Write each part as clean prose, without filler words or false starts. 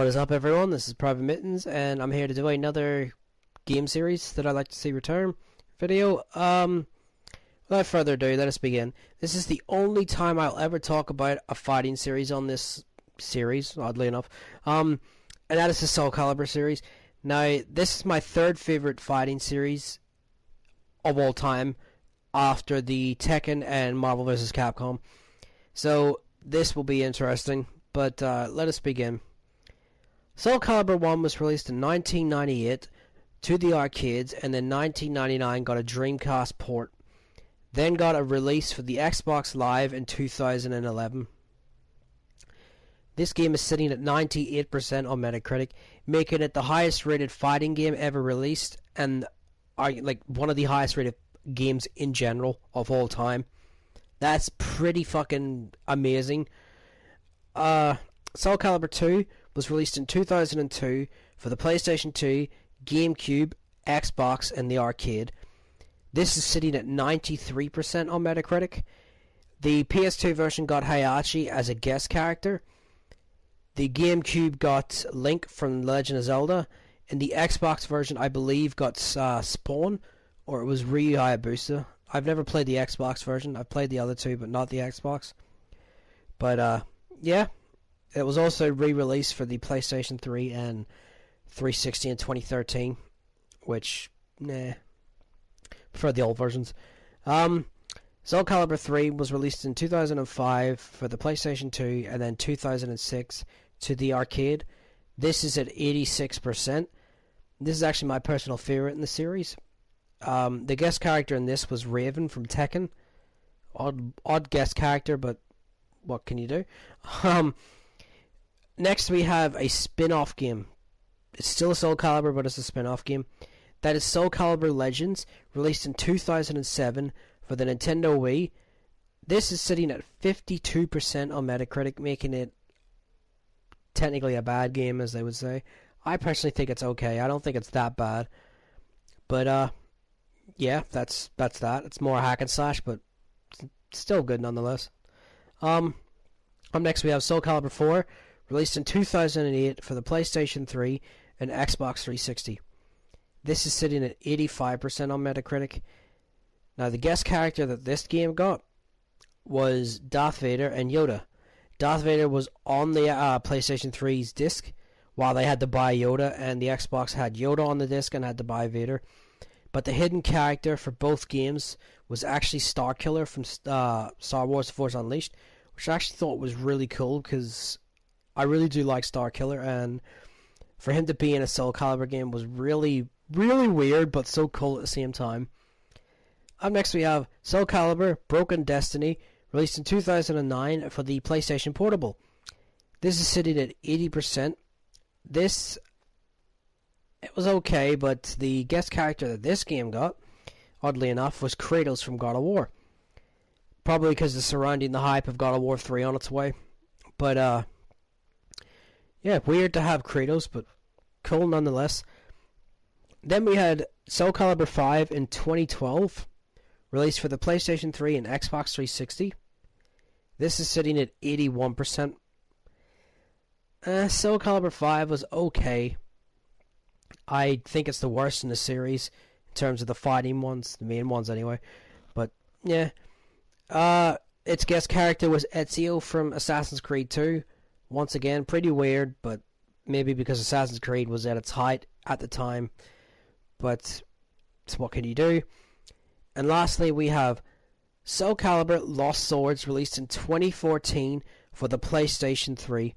What is up, everyone? This is PvT-Mitten's, and I'm here to do another game series that I'd like to see return video. Without further ado, let us begin. This is the only time I'll ever talk about a fighting series on this series, oddly enough. And that is the Soul Calibur series. Now, this is my third favorite fighting series of all time, after the Tekken and Marvel vs. Capcom. So, this will be interesting, but let us begin. Soul Calibur 1 was released in 1998 to the arcades, and then 1999 got a Dreamcast port. Then got a release for the Xbox Live in 2011. This game is sitting at 98% on Metacritic, making it the highest rated fighting game ever released, and like one of the highest rated games in general of all time. That's pretty fucking amazing. Soul Calibur 2 was released in 2002 for the PlayStation 2, GameCube, Xbox, and the arcade. This is sitting at 93% on Metacritic. The PS2 version got Heihachi as a guest character. The GameCube got Link from Legend of Zelda. And the Xbox version, I believe, got Spawn, or it was Ryu Hayabusa. I've never played the Xbox version. I've played the other two, but not the Xbox. But, yeah. It was also re-released for the PlayStation 3 and 360 in 2013, which, prefer the old versions. Soul Calibur 3 was released in 2005 for the PlayStation 2 and then 2006 to the arcade. This is at 86%. This is actually my personal favorite in the series. The guest character in this was Raven from Tekken. Odd guest character, but what can you do? Next, we have a spin-off game. It's still a Soul Calibur, but it's a spin-off game. That is Soul Calibur Legends, released in 2007 for the Nintendo Wii. This is sitting at 52% on Metacritic, making it technically a bad game, as they would say. I personally think it's okay. I don't think it's that bad. But, yeah, that's that. It's more hack and slash, but still good nonetheless. Up next, we have Soul Calibur 4. Released in 2008 for the PlayStation 3 and Xbox 360. This is sitting at 85% on Metacritic. Now, the guest character that this game got was Darth Vader and Yoda. Darth Vader was on the PlayStation 3's disc, while they had to buy Yoda, and the Xbox had Yoda on the disc and had to buy Vader. But the hidden character for both games was actually Starkiller from Star Wars: The Force Unleashed, which I actually thought was really cool, because I really do like Starkiller, and for him to be in a Soul Calibur game was really, really weird, but so cool at the same time. Up next, we have Soul Calibur Broken Destiny, released in 2009 for the PlayStation Portable. This is sitting at 80%. It was okay, but the guest character that this game got, oddly enough, was Kratos from God of War. Probably because it's surrounding the hype of God of War 3 on its way. But, yeah, weird to have Kratos, but cool nonetheless. Then we had Soul Calibur 5 in 2012, released for the PlayStation 3 and Xbox 360. This is sitting at 81%. Soul Calibur 5 was okay. I think it's the worst in the series, in terms of the fighting ones, the main ones anyway. But, yeah. Its guest character was Ezio from Assassin's Creed 2. Once again, pretty weird, but maybe because Assassin's Creed was at its height at the time. But what can you do? And lastly, we have Soul Calibur Lost Swords, released in 2014 for the PlayStation 3.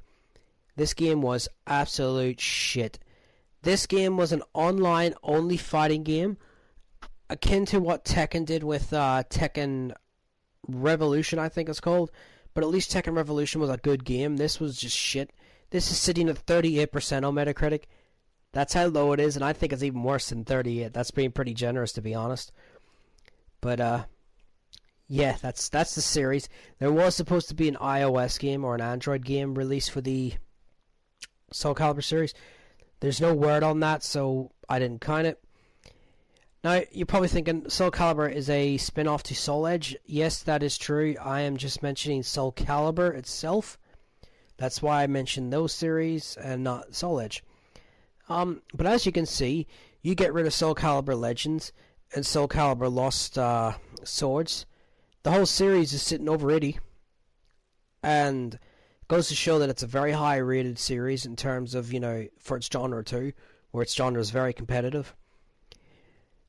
This game was absolute shit. This game was an online-only fighting game, akin to what Tekken did with Tekken Revolution, I think it's called. But at least Tekken Revolution was a good game. This was just shit. This is sitting at 38% on Metacritic. That's how low it is, and I think it's even worse than 38. That's being pretty generous, to be honest. But, yeah, that's the series. There was supposed to be an iOS game or an Android game released for the Soul Calibur series. There's no word on that, so I didn't count it. Now, you're probably thinking Soul Calibur is a spin-off to Soul Edge. Yes, that is true. I am just mentioning Soul Calibur itself. That's why I mentioned those series and not Soul Edge. But as you can see, you get rid of Soul Calibur Legends and Soul Calibur Lost Swords, the whole series is sitting over 80, and goes to show that it's a very high rated series in terms of, for its genre too, where its genre is very competitive.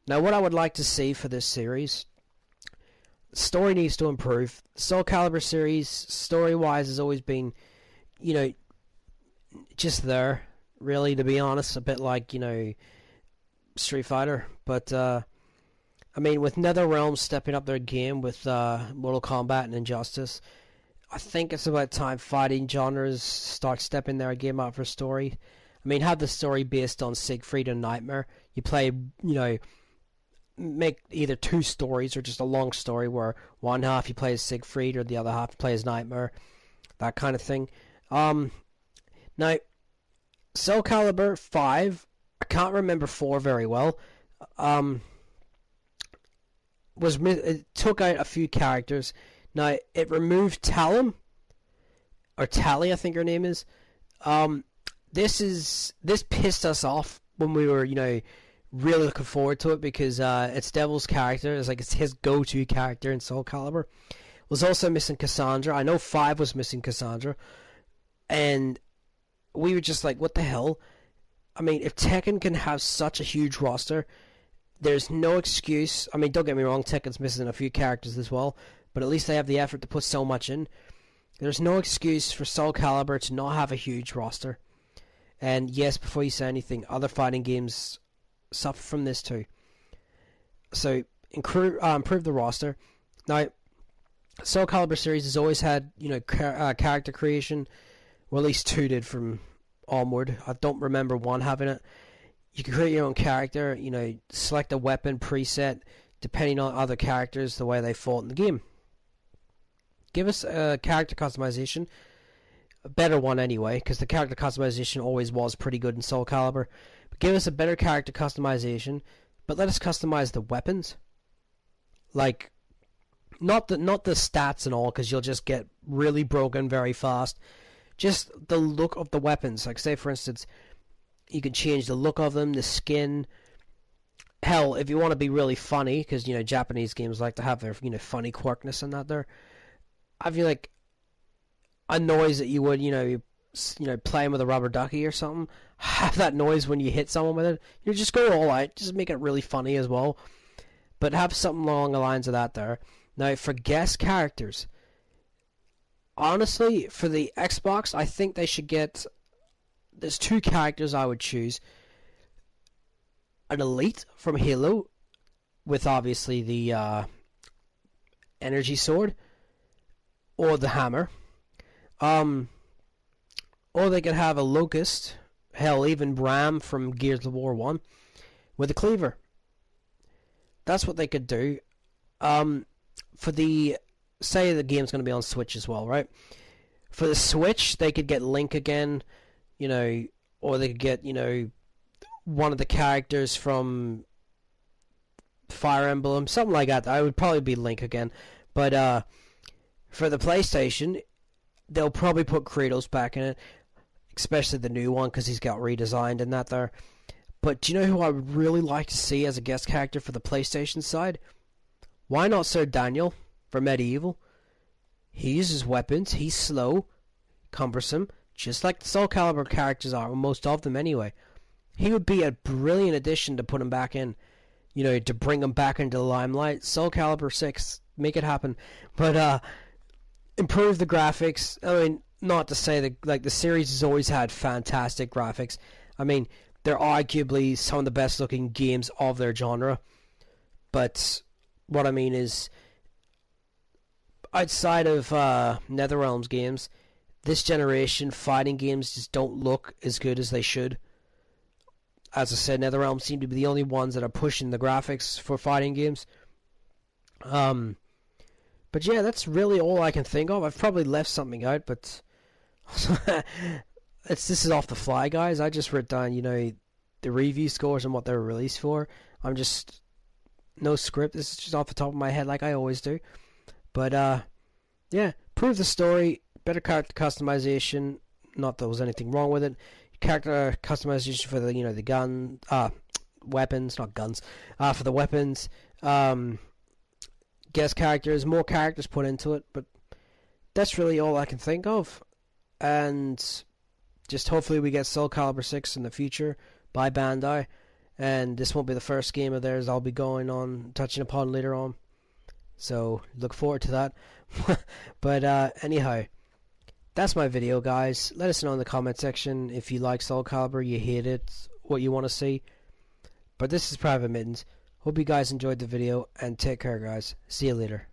Now, what I would like to see for this series, story needs to improve. Soul Calibur series, story-wise, has always been, just there, really, to be honest, a bit like, Street Fighter. But, with NetherRealm stepping up their game with Mortal Kombat and Injustice, I think it's about time fighting genres start stepping their game up for story. Have the story based on Siegfried and Nightmare. You play, make either two stories or just a long story where one half you play as Siegfried or the other half you play as Nightmare. That kind of thing. Now, Soul Calibur 5, I can't remember 4 very well. It took out a few characters. Now, it removed Talim, or Tally, I think her name is. This pissed us off when we were, really looking forward to it, because it's Devil's character. It's his go-to character in Soul Calibur. Was also missing Cassandra. I know 5 was missing Cassandra. And we were just like, what the hell? If Tekken can have such a huge roster, there's no excuse. Don't get me wrong, Tekken's missing a few characters as well, but at least they have the effort to put so much in. There's no excuse for Soul Calibur to not have a huge roster. And yes, before you say anything, other fighting games suffer from this too. So, improve the roster. Now, Soul Calibur series has always had, character creation. Well, at least 2 did from onward. I don't remember 1 having it. You can create your own character, select a weapon preset depending on other characters, the way they fought in the game. Give us a character customization. A better one anyway, because the character customization always was pretty good in Soul Calibur. But give us a better character customization, but let us customize the weapons. Like, not the stats and all, because you'll just get really broken very fast. Just the look of the weapons. Like, say, for instance, you can change the look of them, the skin. Hell, if you want to be really funny, because, Japanese games like to have their, funny quirkness and that there. I feel like a noise that you would, playing with a rubber ducky or something, have that noise when you hit someone with it. You just go all out, just make it really funny as well. But have something along the lines of that there. Now, for guest characters, honestly, for the Xbox, I think they should get... There's 2 characters I would choose. An Elite from Halo, with obviously the energy sword, or the hammer. Or they could have a Locust, hell, even Bram from Gears of War 1, with a cleaver. That's what they could do. For the... Say the game's going to be on Switch as well, right? For the Switch, they could get Link again, or they could get, one of the characters from Fire Emblem, something like that. I would probably be Link again. But for the PlayStation, they'll probably put Kratos back in it, especially the new one, because he's got redesigned and that there. But do you know who I would really like to see as a guest character for the PlayStation side? Why not Sir Daniel from Medieval? He uses weapons, he's slow, cumbersome, just like the Soul Calibur characters are, or most of them anyway. He would be a brilliant addition to put him back in, to bring him back into the limelight. Soul Calibur 6, make it happen. But, improve the graphics. Not to say that, the series has always had fantastic graphics. They're arguably some of the best looking games of their genre. But what I mean is, outside of NetherRealm's games, this generation fighting games just don't look as good as they should. As I said, NetherRealm seem to be the only ones that are pushing the graphics for fighting games. But yeah, that's really all I can think of. I've probably left something out, but this is off the fly, guys. I just wrote down, the review scores and what they were released for. I'm just no script. This is just off the top of my head, like I always do. But yeah, improve the story, better character customization. Not that there was anything wrong with it. Character customization for the the gun, weapons, not guns, for the weapons. Guest characters, more characters put into it, but that's really all I can think of. And just hopefully we get Soul Calibur 6 in the future by Bandai, and this won't be the first game of theirs I'll be touching upon later on. So look forward to that. But anyhow, that's my video, guys. Let us know in the comment section if you like Soul Calibur, you hate it, what you want to see. But this is Private Mittens. Hope you guys enjoyed the video, and take care, guys. See you later.